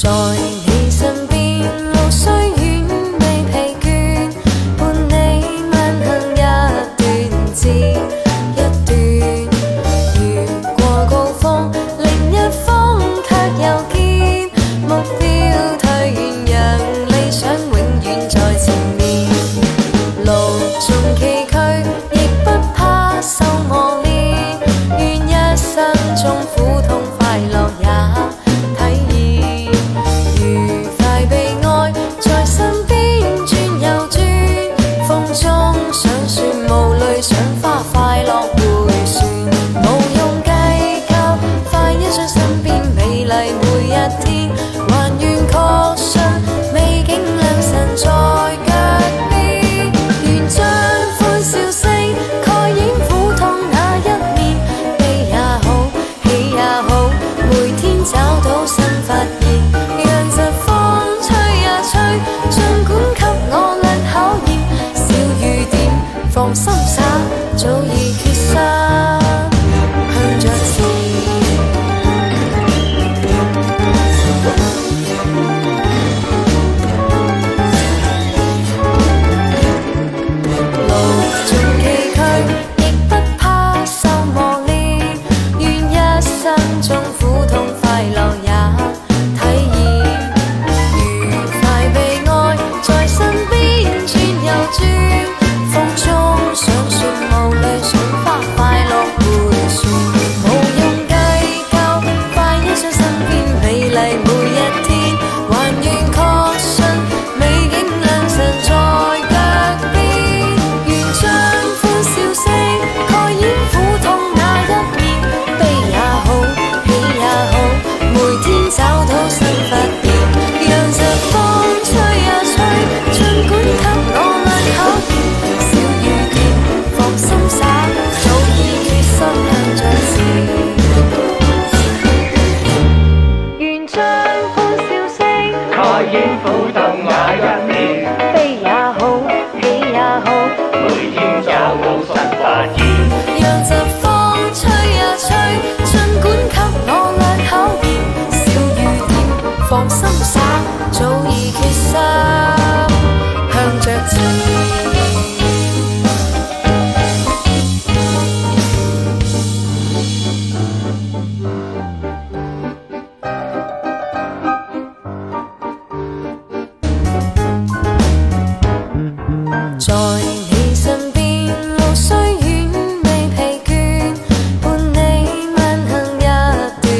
在你身邊，路雖遠未疲倦，伴你慢行一段接一段。越過高峰，另一峰卻又見目標退遠，讓理想永遠在前面。路縱崎嶇，亦不怕受磨練，願一生中苦痛快樂也體驗。愉快悲哀在身邊轉又轉，風中想說無淚，賞花快樂迴旋，無用計較，快欣賞身邊美麗每一天，還願確信美景良辰在腳邊，願將歡笑聲蓋掩苦痛那一面，悲也好，喜也好，每天找到新發現，讓疾風吹呀吹，儘管給我倆考驗，小雨點放心灑，早已決心向着前。路縱崎嶇，亦不怕受磨練，願一生中苦痛快樂也體驗。愉快悲哀在身邊轉又轉，風中想說無淚，賞花快樂迴旋，無用計較，快欣賞身邊美麗每一天，還願確信美景良辰在腳邊，願將歡笑聲蓋掩苦痛那一面，悲也好，喜也好，每天找到新發現，讓疾風吹呀吹，儘管給我倆考驗，小雨點放心灑，早已決心向着前。願將歡笑聲蓋掩苦痛那一